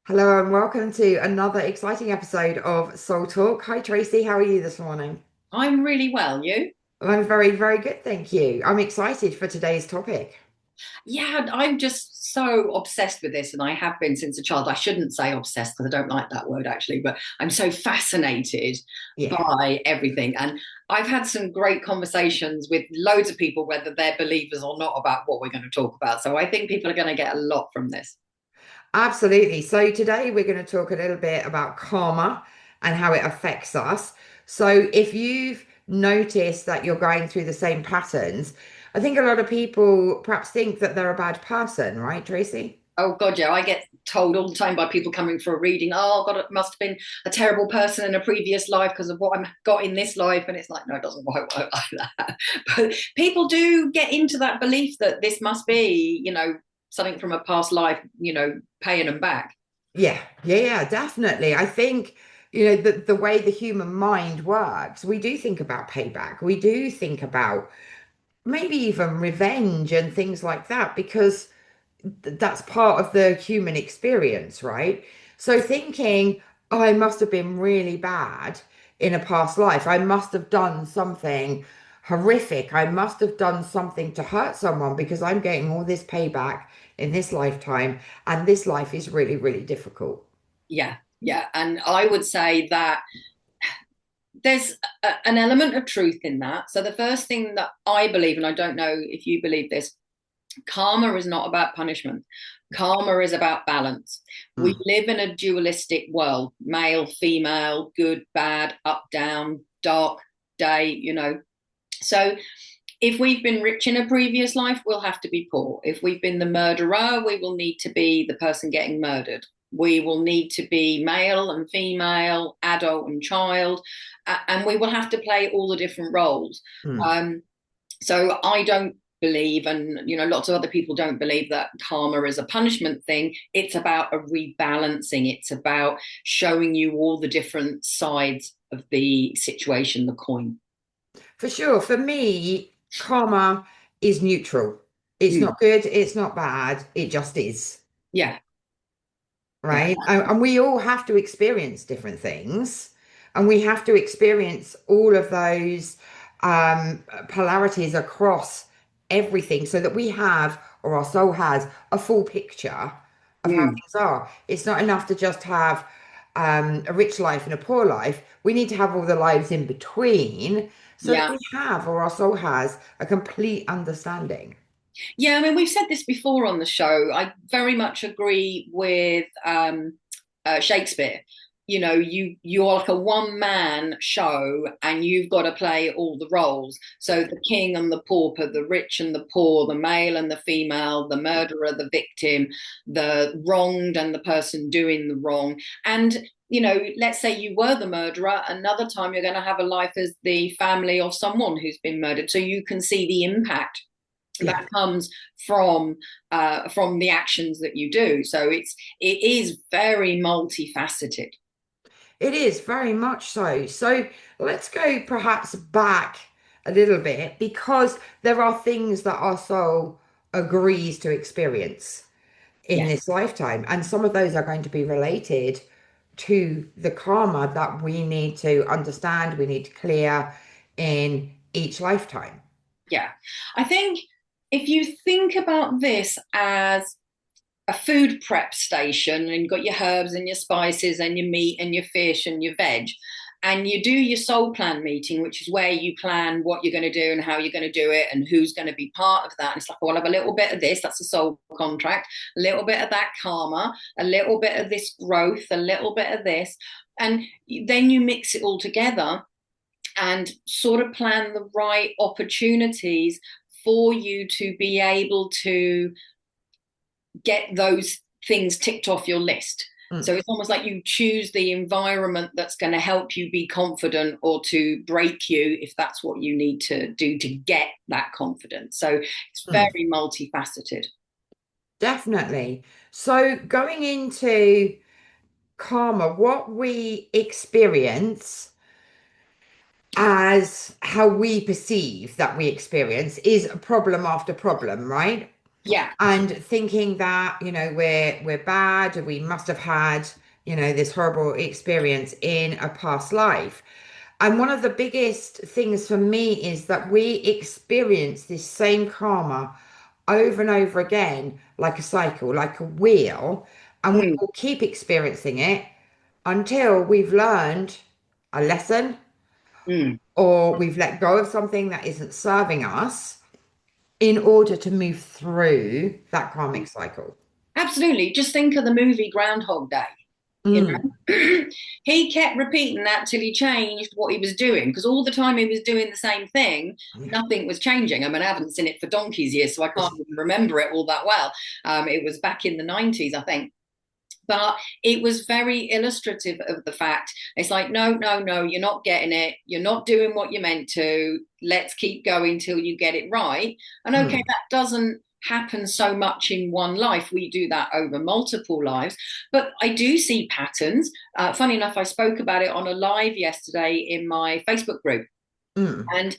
Hello and welcome to another exciting episode of Soul Talk. Hi Tracy, how are you this morning? I'm really well, you? I'm very, very good, thank you. I'm excited for today's topic. Yeah, I'm just so obsessed with this, and I have been since a child. I shouldn't say obsessed because I don't like that word actually, but I'm so fascinated Yeah, by everything. And I've had some great conversations with loads of people, whether they're believers or not, about what we're going to talk about. So I think people are going to get a lot from this. absolutely. So today we're going to talk a little bit about karma and how it affects us. So if you've noticed that you're going through the same patterns, I think a lot of people perhaps think that they're a bad person, right, Tracy? Oh God, yeah, I get told all the time by people coming for a reading, oh God, it must have been a terrible person in a previous life because of what I've got in this life. And it's like, no, it doesn't quite work like that. But people do get into that belief that this must be, something from a past life, paying them back. Yeah, definitely. I think, the way the human mind works, we do think about payback. We do think about maybe even revenge and things like that because that's part of the human experience, right? So thinking, oh, I must have been really bad in a past life. I must have done something horrific. I must have done something to hurt someone because I'm getting all this payback in this lifetime, and this life is really, really difficult. Yeah, yeah. And I would say that there's an element of truth in that. So the first thing that I believe, and I don't know if you believe this, karma is not about punishment. Karma is about balance. We Mm. live in a dualistic world, male, female, good, bad, up, down, dark, day. So if we've been rich in a previous life, we'll have to be poor. If we've been the murderer, we will need to be the person getting murdered. We will need to be male and female, adult and child, and we will have to play all the different roles. Mm. Um, so I don't believe, and lots of other people don't believe that karma is a punishment thing. It's about a rebalancing. It's about showing you all the different sides of the situation, the coin. For sure. For me, karma is neutral. It's Mm. not good, it's not bad, it just is. Yeah, yeah, Right? And we all have to experience different things, and we have to experience all of those polarities across everything so that we have, or our soul has, a full picture of how mm. things are. It's not enough to just have a rich life and a poor life. We need to have all the lives in between so that Yeah. we have, or our soul has, a complete understanding. Yeah, I mean, we've said this before on the show. I very much agree with Shakespeare. You're like a one man show, and you've got to play all the roles. So the king and the pauper, the rich and the poor, the male and the female, the murderer, the victim, the wronged and the person doing the wrong. And let's say you were the murderer. Another time, you're going to have a life as the family of someone who's been murdered, so you can see the impact Yeah. that comes from the actions that you do. So it is very multifaceted. It is very much so. So let's go perhaps back a little bit because there are things that our soul agrees to experience in Yes. this lifetime. And some of those are going to be related to the karma that we need to understand, we need to clear in each lifetime. Yeah. I think if you think about this as a food prep station, and you've got your herbs and your spices and your meat and your fish and your veg, and you do your soul plan meeting, which is where you plan what you're going to do and how you're going to do it and who's going to be part of that. And it's like, well, I'll have a little bit of this, that's a soul contract, a little bit of that karma, a little bit of this growth, a little bit of this. And then you mix it all together and sort of plan the right opportunities for you to be able to get those things ticked off your list. Mm, So it's almost like you choose the environment that's going to help you be confident or to break you if that's what you need to do to get that confidence. So it's mm, very multifaceted. definitely. So going into karma, what we experience as how we perceive that we experience is problem after problem, right? Yeah. and thinking that, we're bad, or we must have had, this horrible experience in a past life. And one of the biggest things for me is that we experience this same karma over and over again, like a cycle, like a wheel, and we Mm, will keep experiencing it until we've learned a lesson, mm. or we've let go of something that isn't serving us, in order to move through that karmic cycle. Absolutely. Just think of the movie Groundhog Day. You Mm. know, he kept repeating that till he changed what he was doing, because all the time he was doing the same thing, Yeah. nothing was changing. I mean, I haven't seen it for donkey's years, so I can't even remember it all that well. It was back in the 90s, I think. But it was very illustrative of the fact it's like, no, no, no, you're not getting it. You're not doing what you're meant to. Let's keep going till you get it right. And okay, Mm. that doesn't happen so much in one life. We do that over multiple lives. But I do see patterns. Funny enough, I spoke about it on a live yesterday in my Facebook group. Mm. And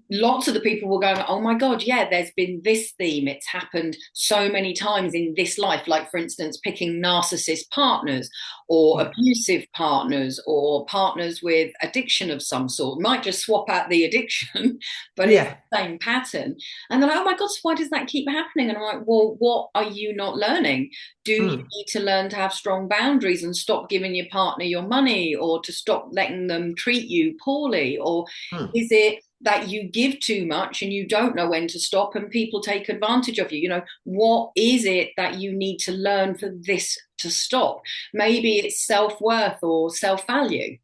lots of the people were going, oh my God, yeah, there's been this theme. It's happened so many times in this life. Like, for instance, picking narcissist partners or Yeah. abusive partners or partners with addiction of some sort. Might just swap out the addiction, but it's Yeah. the same pattern. And they're like, oh my God, so why does that keep happening? And I'm like, well, what are you not learning? Do you Mm. need to learn to have strong boundaries and stop giving your partner your money, or to stop letting them treat you poorly? Or Mm. is it that you give too much and you don't know when to stop and people take advantage of you? You know, what is it that you need to learn for this to stop? Maybe it's self-worth or self-value.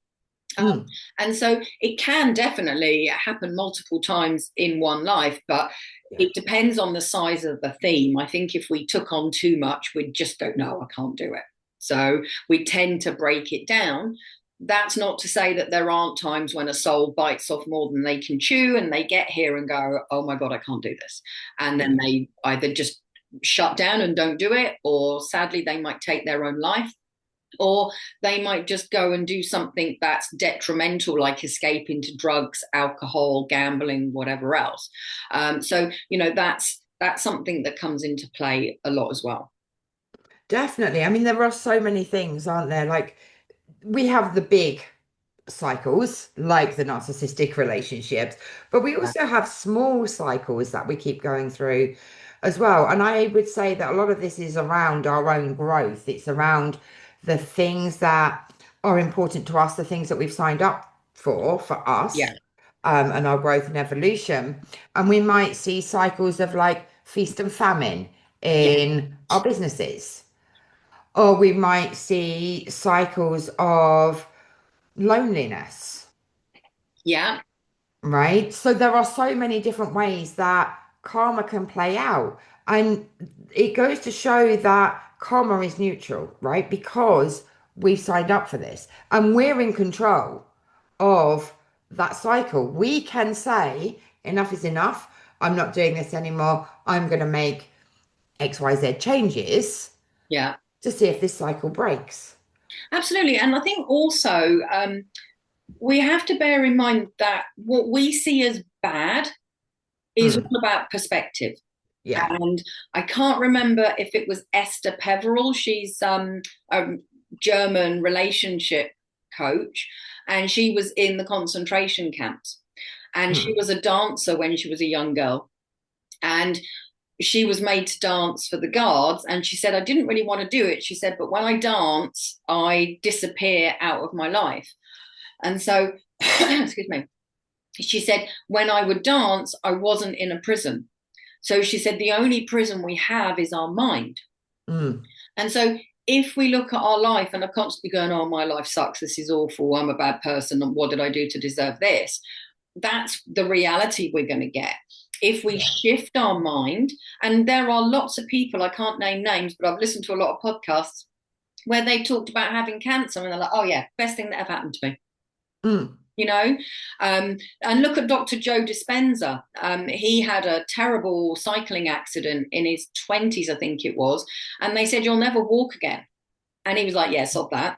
um, Mm. and so it can definitely happen multiple times in one life, but Yeah. it depends on the size of the theme. I think if we took on too much, we'd just go, no, I can't do it. So we tend to break it down. That's not to say that there aren't times when a soul bites off more than they can chew and they get here and go, oh my God, I can't do this. And Yeah. then they either just shut down and don't do it, or sadly, they might take their own life, or they might just go and do something that's detrimental, like escape into drugs, alcohol, gambling, whatever else. So that's something that comes into play a lot as well. Definitely. I mean, there are so many things, aren't there? Like, we have the big cycles, like the narcissistic relationships, but we Yeah, also have small cycles that we keep going through as well. And I would say that a lot of this is around our own growth. It's around the things that are important to us, the things that we've signed up for us, yeah, and our growth and evolution. And we might see cycles of like feast and famine yeah, in our businesses, or we might see cycles of loneliness, yeah, right? So there are so many different ways that karma can play out. And it goes to show that karma is neutral, right? Because we've signed up for this and we're in control of that cycle. We can say, enough is enough. I'm not doing this anymore. I'm going to make XYZ changes yeah. to see if this cycle breaks. Absolutely. And I think also we have to bear in mind that what we see as bad is Mm, all about perspective. yeah. And I can't remember if it was Esther Peveril. She's a German relationship coach, and she was in the concentration camps. And she Mm, was a dancer when she was a young girl. And she was made to dance for the guards. And she said, I didn't really want to do it. She said, but when I dance, I disappear out of my life. And so, excuse me, she said, when I would dance, I wasn't in a prison. So she said, the only prison we have is our mind. mm, And so if we look at our life and are constantly going, oh, my life sucks, this is awful, I'm a bad person, and what did I do to deserve this? That's the reality we're going to get. If we yeah. shift our mind, and there are lots of people, I can't name names, but I've listened to a lot of podcasts where they talked about having cancer and they're like, oh, yeah, best thing that ever happened to me. Mm, You know, and look at Dr. Joe Dispenza. He had a terrible cycling accident in his 20s, I think it was, and they said, you'll never walk again. And he was like, yeah, stop that.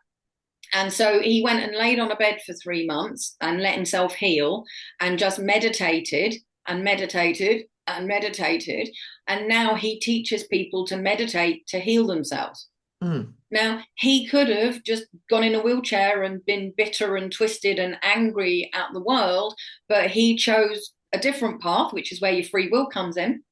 And so he went and laid on a bed for 3 months and let himself heal and just meditated and meditated and meditated. And now he teaches people to meditate to heal themselves. Mm. Now, he could have just gone in a wheelchair and been bitter and twisted and angry at the world, but he chose a different path, which is where your free will comes in.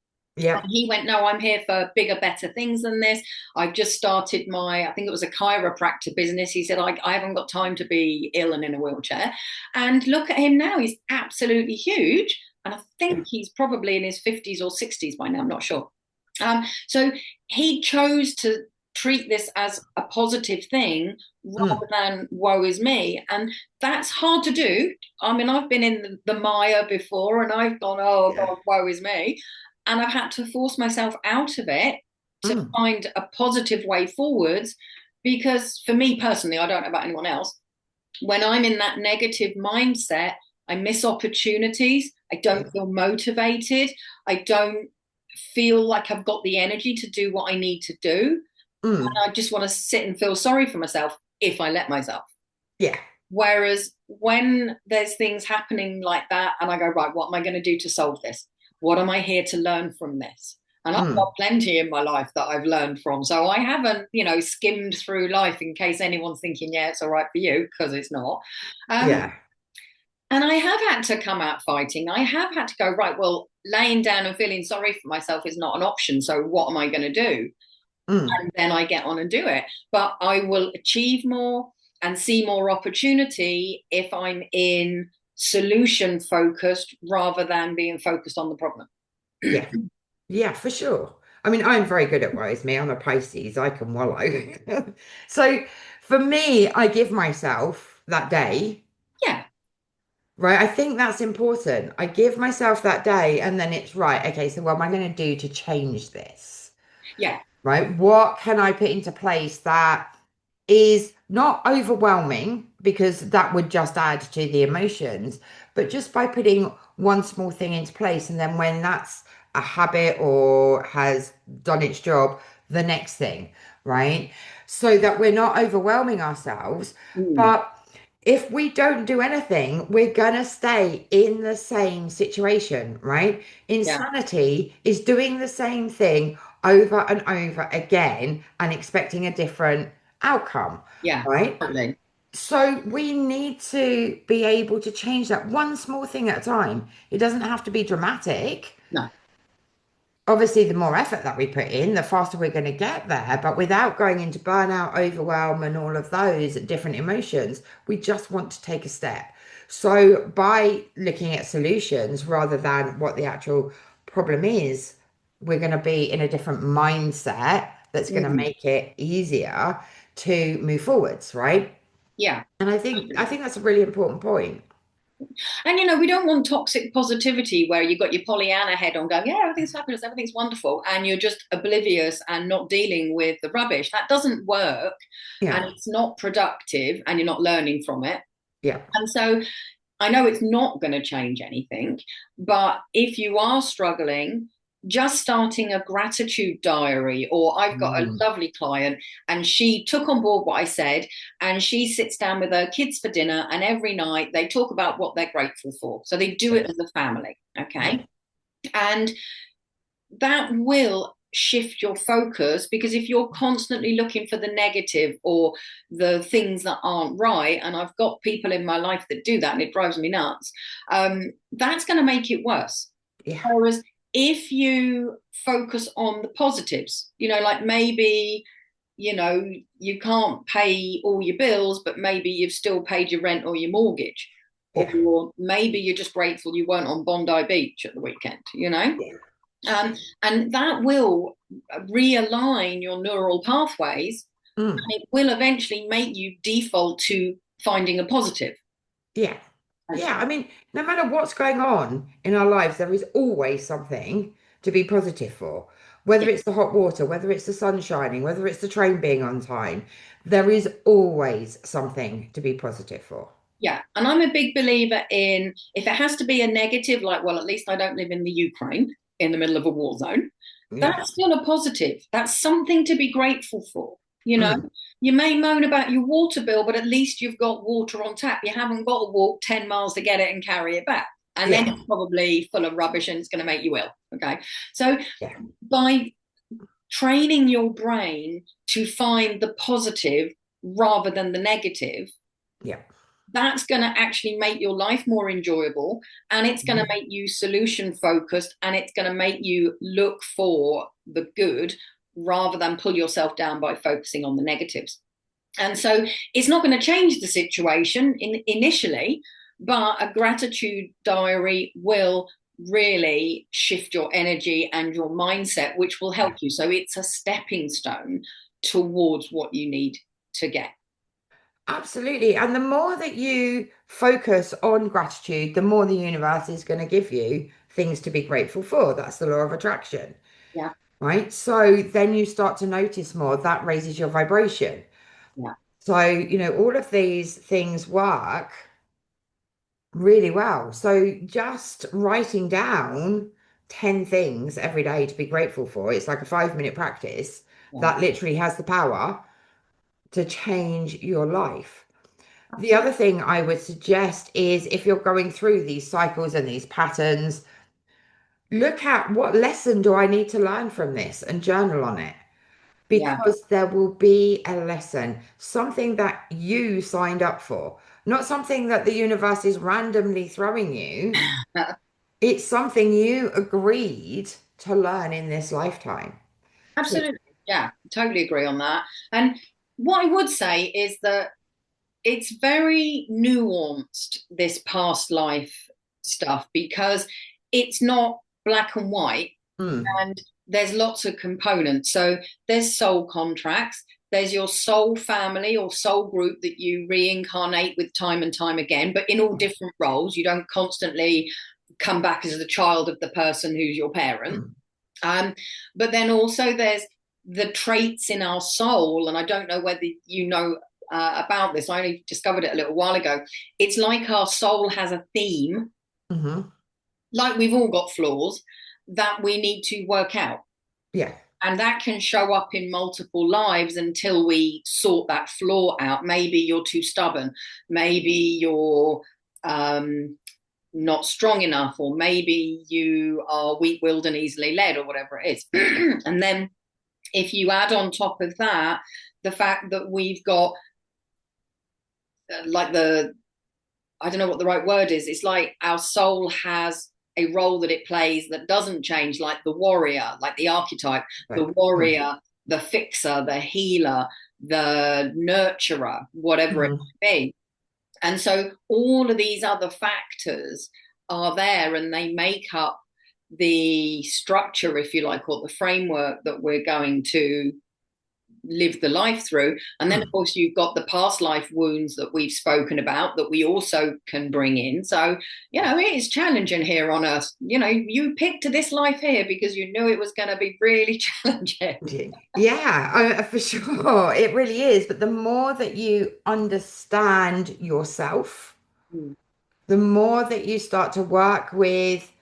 And Yep. he went, no, I'm here for bigger, better things than this. I've just started I think it was a chiropractor business. He said, I haven't got time to be ill and in a wheelchair. And look at him now. He's absolutely huge. And I Yeah. think he's probably in his 50s or 60s by now. I'm not sure. So he chose to treat this as a positive thing Mm. rather than woe is me. And that's hard to do. I mean, I've been in the mire before and I've gone, oh Yeah. God, woe is me. And I've had to force myself out of it to Mm. find a positive way forwards. Because for me personally, I don't know about anyone else, when I'm in that negative mindset, I miss opportunities. I don't Yeah. feel motivated. I don't feel like I've got the energy to do what I need to do. Mm. I just want to sit and feel sorry for myself if I let myself. Yeah. Whereas when there's things happening like that, and I go, right, what am I going to do to solve this? What am I here to learn from this? And I've Mm. got plenty in my life that I've learned from. So I haven't, skimmed through life in case anyone's thinking, yeah, it's all right for you, because it's not. Um, Yeah. and I have had to come out fighting. I have had to go, right, well, laying down and feeling sorry for myself is not an option. So what am I going to do? Mm. And then I get on and do it. But I will achieve more and see more opportunity if I'm in solution focused rather than being focused on the problem. Yeah. Yeah, for sure. I mean, I'm very good at wise me. I'm a Pisces. I can wallow. So for me, I give myself that day, Yeah, right? I think that's important. I give myself that day, and then it's right. Okay, so what am I going to do to change this? yeah, Right? What can I put into place that is not overwhelming because that would just add to the emotions, but just by putting one small thing into place, and then when that's a habit or has done its job, the next thing, right? So that we're not overwhelming ourselves. mm, But if we don't do anything, we're gonna stay in the same situation, right? yeah, Insanity is doing the same thing over and over again and expecting a different outcome, yeah, right? totally. So we need to be able to change that one small thing at a time. It doesn't have to be dramatic. No, Obviously, the more effort that we put in, the faster we're going to get there. But without going into burnout, overwhelm, and all of those different emotions, we just want to take a step. So, by looking at solutions rather than what the actual problem is, we're going to be in a different mindset that's going to mm, make it easier to move forwards, right? yeah. And I think that's a really important point. And we don't want toxic positivity where you've got your Pollyanna head on going, yeah, everything's fabulous, everything's wonderful, and you're just oblivious and not dealing with the rubbish. That doesn't work, and Yeah, it's not productive, and you're not learning from it. yeah, And so I know it's not going to change anything, but if you are struggling, just starting a gratitude diary, or I've got a mm, lovely client and she took on board what I said and she sits down with her kids for dinner and every night they talk about what they're grateful for. So they do yeah, it as a family. yeah, Okay. And that will shift your focus because if you're constantly looking for the negative or the things that aren't right, and I've got people in my life that do that and it drives me nuts, that's going to make it worse. yeah, Whereas if you focus on the positives, like maybe you can't pay all your bills, but maybe you've still paid your rent or your mortgage, yeah, or maybe you're just grateful you weren't on Bondi Beach at the weekend. yeah. And that will realign your neural pathways Mm. and it will eventually make you default to finding a positive. Yeah. Yeah. I mean, no matter what's going on in our lives, there is always something to be positive for. Yeah, Whether it's the hot water, whether it's the sun shining, whether it's the train being on time, there is always something to be positive for. yeah. And I'm a big believer in if it has to be a negative, like, well, at least I don't live in the Ukraine in the middle of a war zone, Yeah. that's still a positive. That's something to be grateful for. You know, Mm. you may moan about your water bill, but at least you've got water on tap. You haven't got to walk 10 miles to get it and carry it back. and then Yeah. it's probably full of rubbish and it's going to make you ill. Okay. So Yeah. by training your brain to find the positive rather than the negative, Yeah. that's going to actually make your life more enjoyable, and it's going to Mhm. make you solution focused, and it's going to make you look for the good rather than pull yourself down by focusing on the negatives. And so it's not going to change the situation initially, but a gratitude diary will really shift your energy and your mindset, which will help Yeah. you. So it's a stepping stone towards what you need to get. Absolutely. And the more that you focus on gratitude, the more the universe is going to give you things to be grateful for. That's the law of attraction, Yeah, right? So then you start to notice more. That raises your vibration. yeah, So, all of these things work really well. So just writing down 10 things every day to be grateful for, it's like a 5-minute practice yeah, that literally has the power to change your life. The absolutely. other thing I would suggest is if you're going through these cycles and these patterns, look at what lesson do I need to learn from this and journal on it. Yeah. Because there will be a lesson, something that you signed up for, not something that the universe is randomly throwing you. It's something you agreed to learn in this lifetime. So, Absolutely. Yeah, totally agree on that. And what I would say is that it's very nuanced, this past life stuff, because it's not black and white, mm, and there's lots of components. So there's soul contracts, there's your soul family or soul group that you reincarnate with time and time again, but in all different roles. You don't constantly come back as the child of the person who's your parent. mm, Um, but then also there's the traits in our soul, and I don't know whether you know about this. I only discovered it a little while ago. It's like our soul has a theme, hmm like we've all got flaws that we need to work out. yeah, And that can show up in multiple lives until we sort that flaw out. Maybe you're too stubborn. Maybe you're not strong enough, or maybe you are weak-willed and easily led, or whatever it is. And then if you add on top of that the fact that we've got like the, I don't know what the right word is, it's like our soul has a role that it plays that doesn't change, like the warrior, like the archetype, the right. Mm, warrior, the fixer, the healer, the nurturer, whatever it mhm, might be. And so all of these other factors are there, and they make up the structure, if you like, or the framework that we're going to live the life through. And then, of mm. course, you've got the past life wounds that we've spoken about that we also can bring in. So, it is challenging here on Earth. You picked this life here because you knew it was going to be really challenging. Yeah, for sure. It really is. But the more that you understand yourself, Mm. the more that you start to work with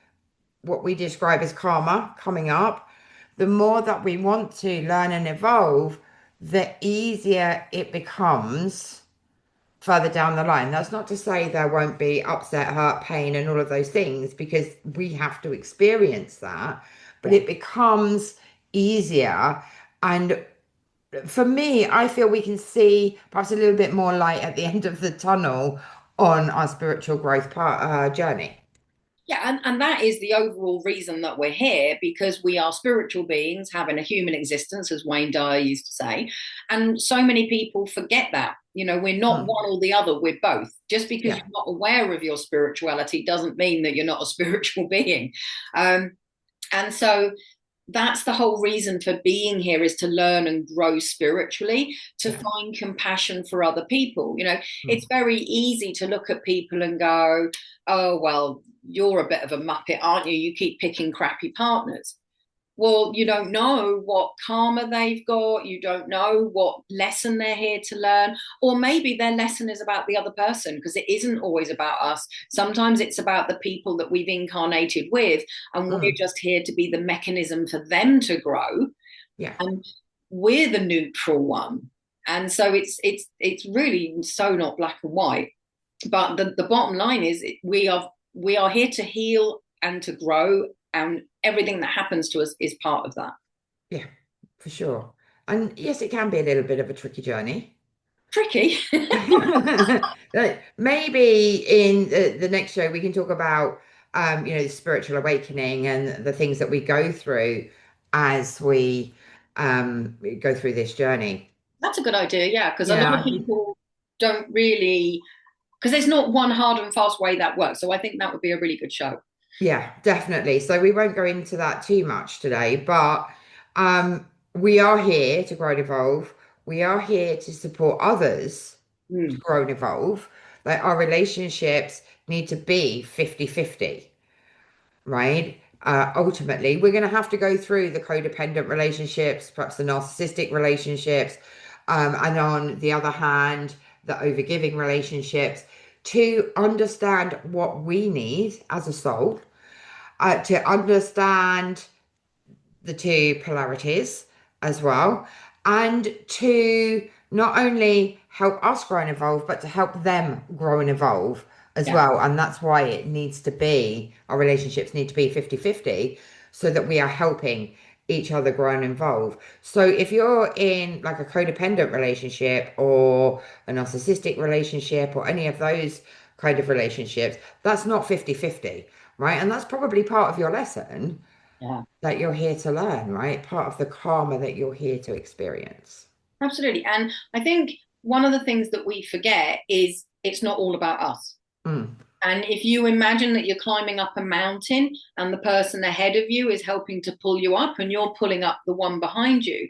what we describe as karma coming up, the more that we want to learn and evolve, the easier it becomes further down the line. That's not to say there won't be upset, hurt, pain, and all of those things, because we have to experience that, but Yeah. it becomes easier. And for me, I feel we can see perhaps a little bit more light at the end of the tunnel on our spiritual growth journey. Yeah, and that is the overall reason that we're here, because we are spiritual beings having a human existence, as Wayne Dyer used to say. And so many people forget that. We're not Mm. one or the other, we're both. Just because Yeah. you're not aware of your spirituality doesn't mean that you're not a spiritual being. Um, and so that's the whole reason for being here, is to learn and grow spiritually, to Yeah. find compassion for other people. Mm. It's very easy to look at people and go, oh, well, you're a bit of a muppet, aren't you? You keep picking crappy partners. Well, you don't know what karma they've got. You don't know what lesson they're here to learn. Or maybe their lesson is about the other person, because it isn't always about us. Sometimes it's about the people that we've incarnated with, and we're Mm. just here to be the mechanism for them to grow. Yeah. And we're the neutral one. And so it's really so not black and white. But the bottom line is we are we are here to heal and to grow, and everything that happens to us is part of that. Yeah, for sure. And yes, it can be a little bit of a tricky journey. Tricky. Maybe in the next show we can talk about the spiritual awakening and the things that we go through as we go through this journey. That's a good idea, yeah, because a lot of Yeah, people don't really, because there's not one hard and fast way that works. So I think that would be a really good show. yeah, definitely. So we won't go into that too much today, but we are here to grow and evolve. We are here to support others to Mm, grow and evolve. Like our relationships need to be 50-50, right? Ultimately, we're going to have to go through the codependent relationships, perhaps the narcissistic relationships, and on the other hand, the overgiving relationships to understand what we need as a soul, to understand the two polarities as well, and to not only help us grow and evolve, but to help them grow and evolve as yeah, well. And that's why it needs to be, our relationships need to be 50-50 so that we are helping each other grow and evolve. So if you're in like a codependent relationship or a narcissistic relationship or any of those kind of relationships, that's not 50-50, right? And that's probably part of your lesson yeah, that you're here to learn, right? Part of the karma that you're here to experience. absolutely. And I think one of the things that we forget is it's not all about us. Mm, And if you imagine that you're climbing up a mountain and the person ahead of you is helping to pull you up and you're pulling up the one behind you,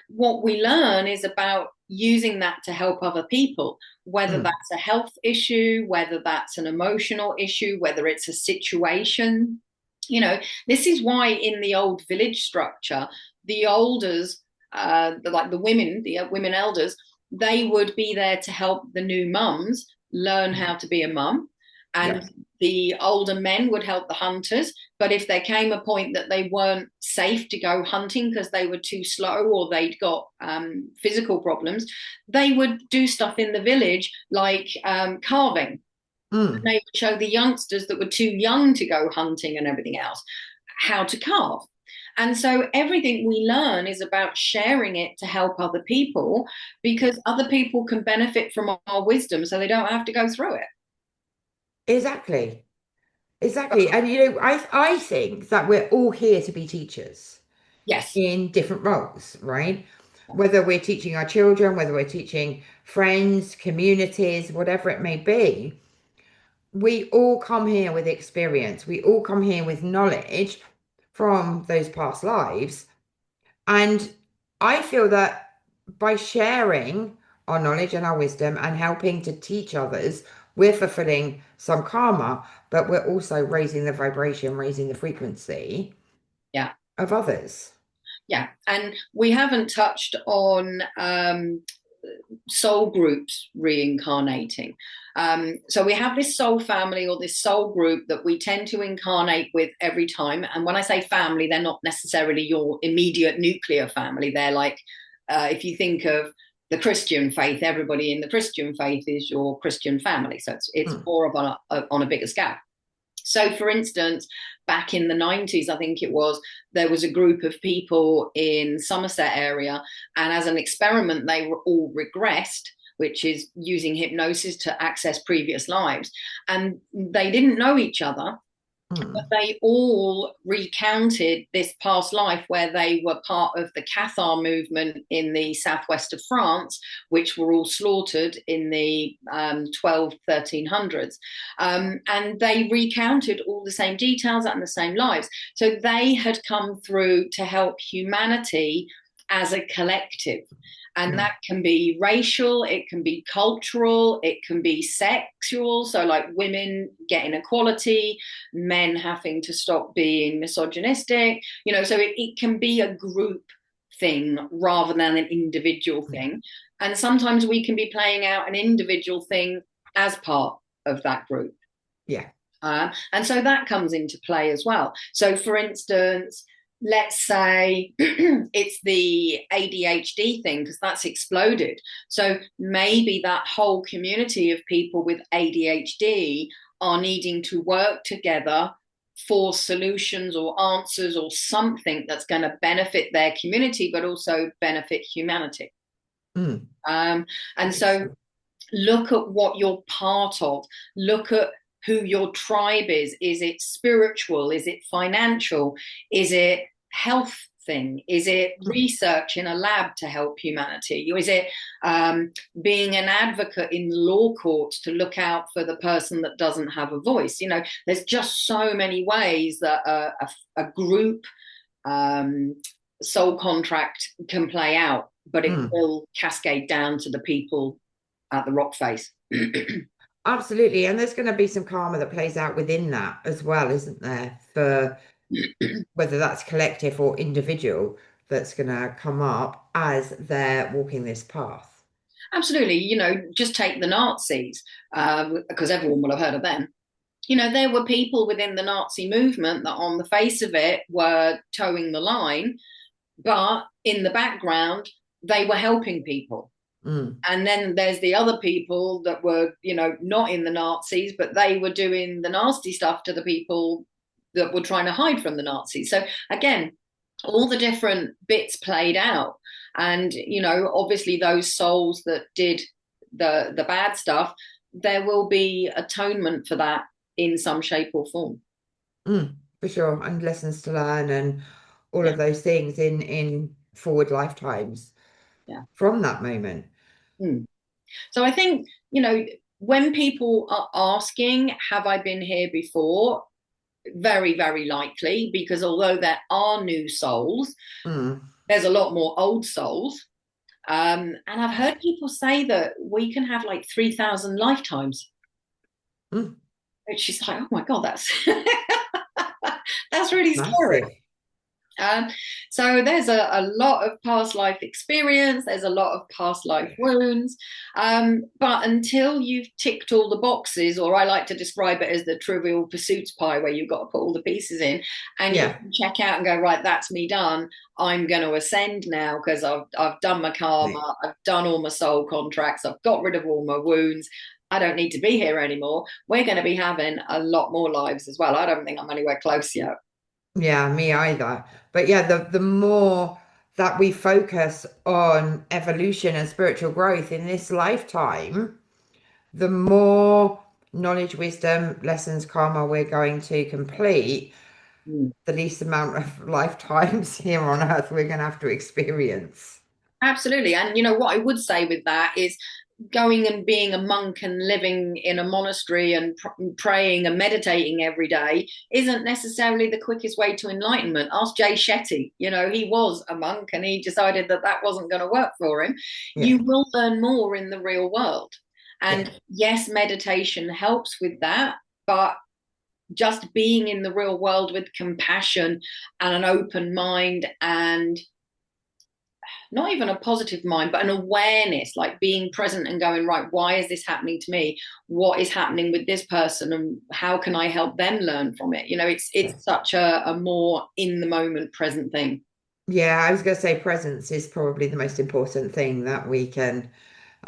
what we learn is about using that to help other people, whether mm, that's a health issue, whether that's an emotional issue, whether it's a situation. You know, this is why in the old village structure, the elders, like the women elders, they would be there to help the new mums learn mm. how to be a mum, Yeah. and the older men would help the hunters. But if there came a point that they weren't safe to go hunting because they were too slow or they'd got physical problems, they would do stuff in the village like carving. Mm. They would show the youngsters that were too young to go hunting and everything else how to carve. And so everything we learn is about sharing it to help other people, because other people can benefit from our wisdom so they don't have to go through it. Exactly. Exactly. And I think that we're all here to be teachers Yes. in different roles, right? Whether we're teaching our children, whether we're teaching friends, communities, whatever it may be, we all come here with experience. We all come here with knowledge from those past lives. And I feel that by sharing our knowledge and our wisdom and helping to teach others, we're fulfilling some karma, but we're also raising the vibration, raising the frequency Yeah. of others. Yeah. And we haven't touched on soul groups reincarnating. So we have this soul family or this soul group that we tend to incarnate with every time. And when I say family, they're not necessarily your immediate nuclear family. They're like, if you think of the Christian faith, everybody in the Christian faith is your Christian family. So it's Mm, more of on a bigger scale. So, for instance, back in the 90s, I think it was, there was a group of people in Somerset area, and as an experiment, they were all regressed, which is using hypnosis to access previous lives. And they didn't know each other, but mm. they all recounted this past life where they were part of the Cathar movement in the southwest of France, which were all slaughtered in the 1300s. And they recounted all the same details and the same lives. So they had come through to help humanity as a collective. And Mm. that can be racial, it can be cultural, it can be sexual. So, like women getting equality, men having to stop being misogynistic, so it can be a group thing rather than an individual Yeah. thing. And sometimes we can be playing out an individual thing as part of that group. Yeah. And so that comes into play as well. So, for instance, let's say it's the ADHD thing, because that's exploded. So maybe that whole community of people with ADHD are needing to work together for solutions or answers or something that's going to benefit their community, but also benefit humanity. Mm. Um, and so look at what you're part of. Look at who your tribe is. Is it spiritual? Is it financial? Is it health thing? Is it research in a lab to help humanity? Or is it being an advocate in the law courts to look out for the person that doesn't have a voice? You know, there's just so many ways that a group soul contract can play out, but it will cascade down to the people at the rock face. Absolutely. And there's going to be some karma that plays out within that as well, isn't there? For whether that's collective or individual, that's going to come up as they're walking this path. Absolutely. You know, just take the Nazis, because everyone will have heard of them. You know, there were people within the Nazi movement that on the face of it were towing the line, but in the background, they were helping people. And then there's the other people that were, you know, not in the Nazis, but they were doing the nasty stuff to the people that were trying to hide from the Nazis. So again, all the different bits played out. And, you know, obviously those souls that did the bad stuff, there will be atonement for that in some shape or form. For sure. And lessons to learn and all Yeah. of those things in forward lifetimes Yeah. from that moment. So I think, you know, when people are asking, have I been here before? Very, very likely, because although there are new souls, there's a lot more old souls. And I've heard people say that we can have like 3,000 lifetimes. Which is like, oh my God, that's that's really scary. Massive. So there's a lot of past life experience, there's a lot of past life wounds, but until you've ticked all the boxes, or I like to describe it as the Trivial Pursuits pie, where you've got to put all the pieces in and you can check out and go, right, that's me done. I'm going to ascend now because I've done my karma, I've done all my soul contracts, I've got rid of all my wounds. I don't need to be here anymore. We're going to be having a lot more lives as well. I don't think I'm anywhere close yet. Yeah, me either. But yeah, the more that we focus on evolution and spiritual growth in this lifetime, the more knowledge, wisdom, lessons, karma we're going to complete, the least amount of lifetimes here on earth we're going to have to experience. Absolutely. And you know what I would say with that is going and being a monk and living in a monastery and praying and meditating every day isn't necessarily the quickest way to enlightenment. Ask Jay Shetty. You know, he was a monk and he decided that that wasn't going to work for him. Yeah, You will learn more in the real world. yeah, And yes, meditation helps with that, but just being in the real world with compassion and an open mind, and not even a positive mind, but an awareness, like being present and going, right, why is this happening to me? What is happening with this person? And how can I help them learn from it? You know, it's such a more in the moment present thing. yeah. I was going to say presence is probably the most important thing that we can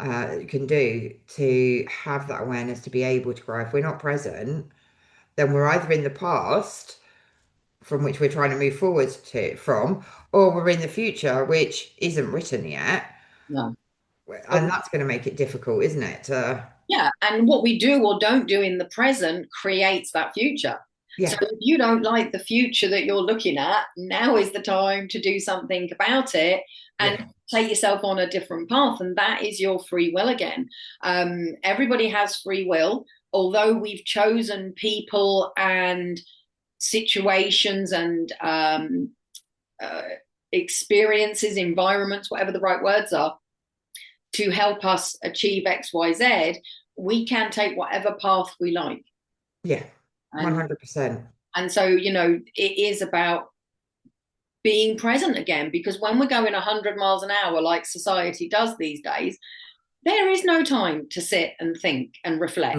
do to have that awareness to be able to grow. If we're not present, then we're either in the past from which we're trying to move forward to from, or we're in the future, which isn't written yet. No. And that's going to make it difficult, isn't it? Yeah. And what we do or don't do in the present creates that future. So Yeah, if you don't like the future that you're looking at, now is the time to do something about it and yeah, take yourself on a different path. And that is your free will again. Everybody has free will, although we've chosen people and situations and experiences, environments, whatever the right words are, to help us achieve XYZ, we can take whatever path we like. yeah, And 100%. and so, you know, it is about being present again, because when we're going 100 miles an hour like society does these days, there is no time to sit and think and reflect.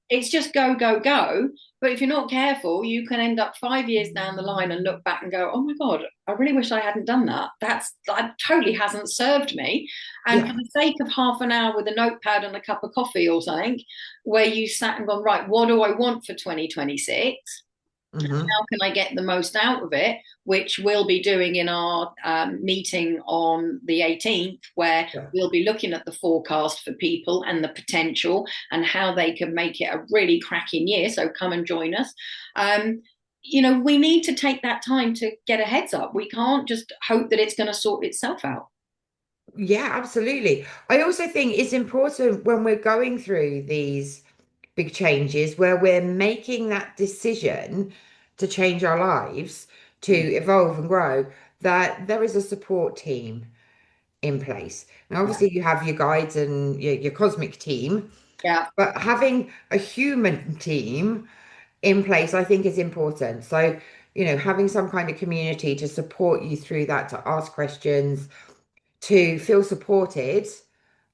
It's just go, go, go. But if you're not careful, you can end up 5 years down the line and look back and go, oh my God, I really wish I hadn't done that. That totally hasn't served me. And for Yeah. the sake of half an hour with a notepad and a cup of coffee or something, where you sat and gone, right, what do I want for 2026? Hmm. How can I get the most out of it? Which we'll be doing in our meeting on the 18th, where Yeah. we'll be looking at the forecast for people and the potential and how they can make it a really cracking year. So come and join us. Um, we need to take that time to get a heads up. We can't just hope that it's going to sort itself out. Yeah, absolutely. I also think it's important when we're going through these big changes where we're making that decision to change our lives, to Mm. evolve and grow, that there is a support team in place. Now, Yeah. obviously, you have your guides and your cosmic team, Yeah. but having a human team in place, I think, is important. So, having some kind of community to support you through that, to ask questions, to feel supported,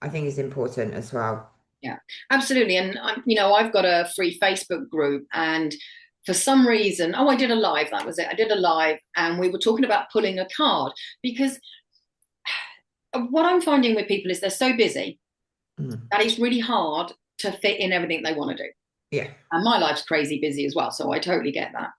I think is important as well. Yeah, absolutely. And I've got a free Facebook group, and for some reason, I did a live. That was it. I did a live, and we were talking about pulling a card because what I'm finding with people is they're so busy Mm. that it's really hard to fit in everything they want to do. Yeah, And my life's crazy busy as well, so I totally get that.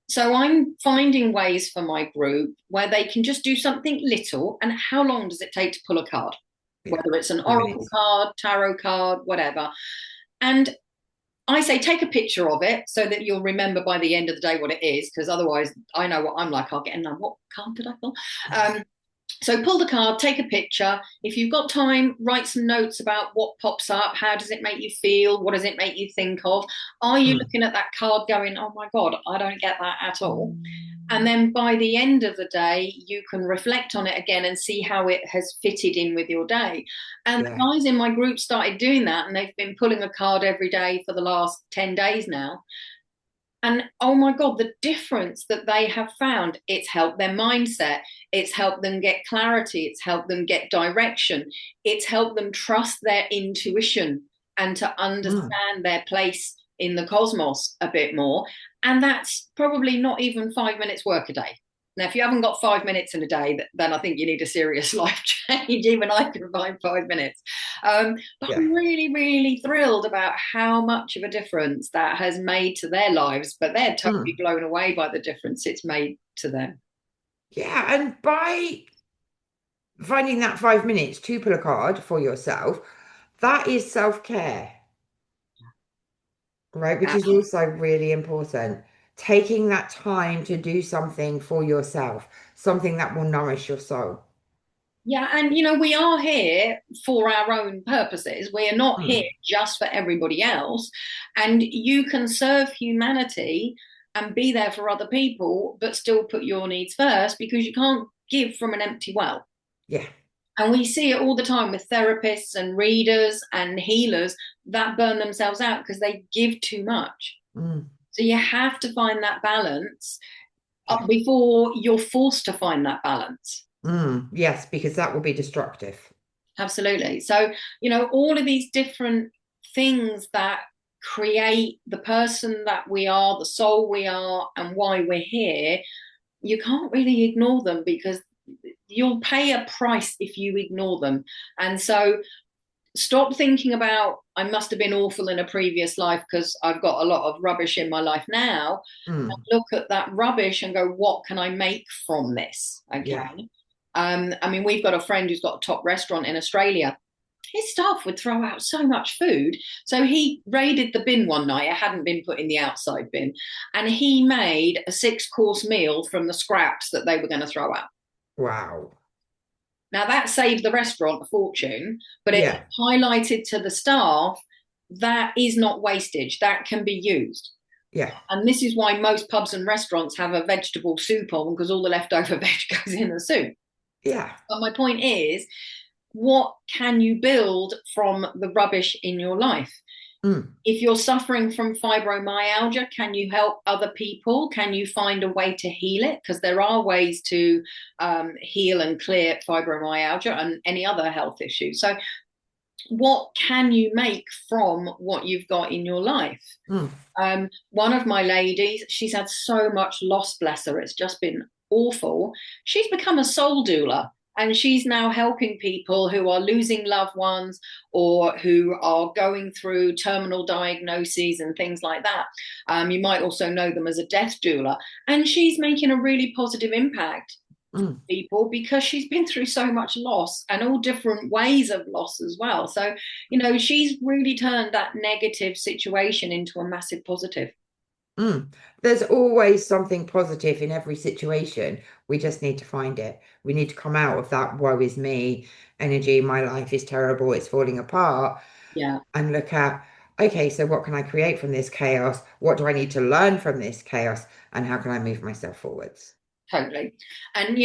So I'm finding ways for my group where they can just do something little. And how long does it take to pull a card? yeah. Whether it's an 5 minutes. oracle card, tarot card, whatever. And I say take a picture of it so that you'll remember by the end of the day what it is, because otherwise I know what I'm like. I'll get in there, what card did I pull? So pull the card, take a picture. If you've got time, write some notes about what pops up. How does it make you feel? What does it make you think of? Are you Mm. looking at that card going, oh my God, I don't get that at all? And then by the end of the day, you can reflect on it again and see how it has fitted in with your day. And the Yeah. guys in my group started doing that, and they've been pulling a card every day for the last 10 days now. And oh my God, the difference that they have found, it's helped their mindset, it's helped them get clarity, it's helped them get direction, it's helped them trust their intuition and to Mm. understand their place in the cosmos a bit more. And that's probably not even 5 minutes work a day. Now, if you haven't got 5 minutes in a day, then I think you need a serious life change. Even I can find 5 minutes. But Yeah. I'm really, really thrilled about how much of a difference that has made to their lives. But they're totally Mm. blown away by the difference it's made to them. Yeah. And by finding that 5 minutes to pull a card for yourself, that is self-care, right? Which Yeah. is also really important. Taking that time to do something for yourself, something that will nourish your soul. Yeah, and we are here for our own purposes. We are not here Mm. just for everybody else. And you can serve humanity and be there for other people, but still put your needs first because you can't give from an empty well. Yeah. And we see it all the time with therapists and readers and healers that burn themselves out because they give too much. Mm. So you have to find that balance Yeah. before you're forced to find that balance. Mm. Yes, because that will be destructive. Absolutely. So, all of these different things that create the person that we are, the soul we are, and why we're here, you can't really ignore them because you'll pay a price if you ignore them. And so, stop thinking about, I must have been awful in a previous life because I've got a lot of rubbish in my life now. Mm. Look at that rubbish and go, what can I make from this? Yeah. Okay. I mean, we've got a friend who's got a top restaurant in Australia. His staff would throw out so much food. So he raided the bin one night. It hadn't been put in the outside bin. And he made a 6-course meal from the scraps that they were going to throw out. Wow. Now, that saved the restaurant a fortune, but it Yeah. highlighted to the staff that is not wastage, that can be used. Yeah. And this is why most pubs and restaurants have a vegetable soup on because all the leftover veg goes in the soup. Yeah. But my point is, what can you build from the rubbish in your life? Mm. If you're suffering from fibromyalgia, can you help other people? Can you find a way to heal it? Because there are ways to heal and clear fibromyalgia and any other health issue. So, what can you make from what you've got in your life? Mm. One of my ladies, she's had so much loss, bless her. It's just been awful. She's become a soul doula. And she's now helping people who are losing loved ones or who are going through terminal diagnoses and things like that. You might also know them as a death doula. And she's making a really positive impact Mm, people because she's been through so much loss and all different ways of loss as well. So, she's really turned that negative situation into a massive positive. mm. There's always something positive in every situation. We just need to find it. We need to come out of that woe is me energy. My life is terrible. It's falling apart. Yeah. And look at, okay, so what can I create from this chaos? What do I need to learn from this chaos? And how can I move myself forwards? Totally. And,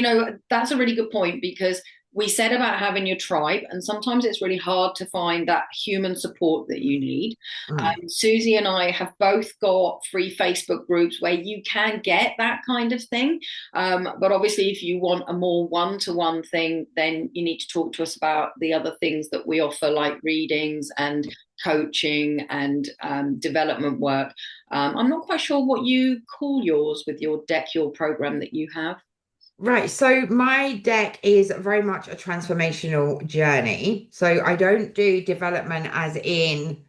that's a really good point because we said about having your tribe, and sometimes it's really hard to find that human support that you need. Mm, Susie and I have both got free Facebook groups where you can get that kind of thing. But obviously, if you want a more one to one thing, then you need to talk to us about the other things that we offer, like readings and coaching and development work. I'm not quite sure what you call yours with your deck, your program that you have. right. So my deck is very much a transformational journey. So I don't do development as in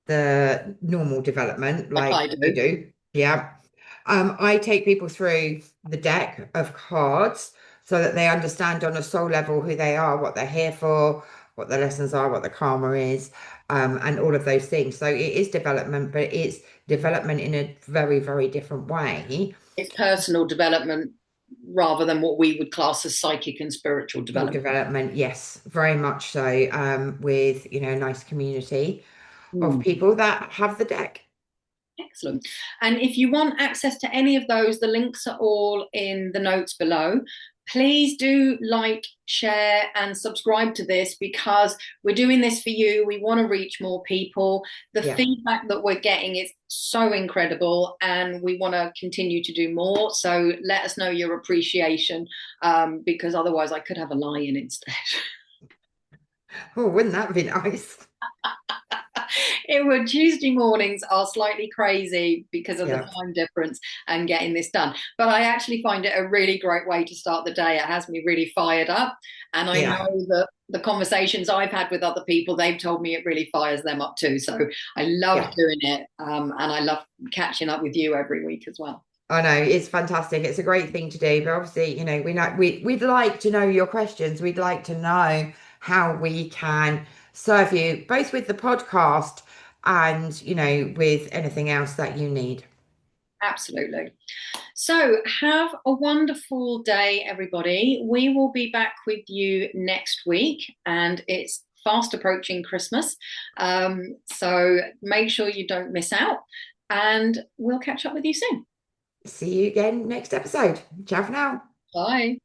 the normal development Like like I you do. do. Yeah. I take people through the deck of cards so that they understand on a soul level who they are, what they're here for, what the lessons are, what the karma is, and all of those things. So it is development, but it's development in a very, very different way. It's personal development rather than what we would class as psychic and spiritual Full development. development, yes, very much so. With a nice community of Hmm. people that have the deck. Excellent. And if you want access to any of those, the links are all in the notes below. Please do like, share, and subscribe to this because we're doing this for you. We want to reach more people. The Yeah, feedback that we're getting is so incredible, and we want to continue to do more. So let us know your appreciation because otherwise, I could have a lie-in instead. oh, wouldn't that be nice? It would Tuesday mornings are slightly crazy because of the Yeah, time difference and getting this done. But I actually find it a really great way to start the day. It has me really fired up. And I know yeah, that the conversations I've had with other people, they've told me it really fires them up too. So I love yeah. doing it. And I love catching up with you every week as well. I know it's fantastic. It's a great thing to do, but obviously, we'd like to know your questions. We'd like to know how we can serve you, both with the podcast and, with anything else that you need. Absolutely. So have a wonderful day, everybody. We will be back with you next week, and it's fast approaching Christmas. So make sure you don't miss out, and we'll catch up with you soon. See you again next episode. Ciao for now. Bye.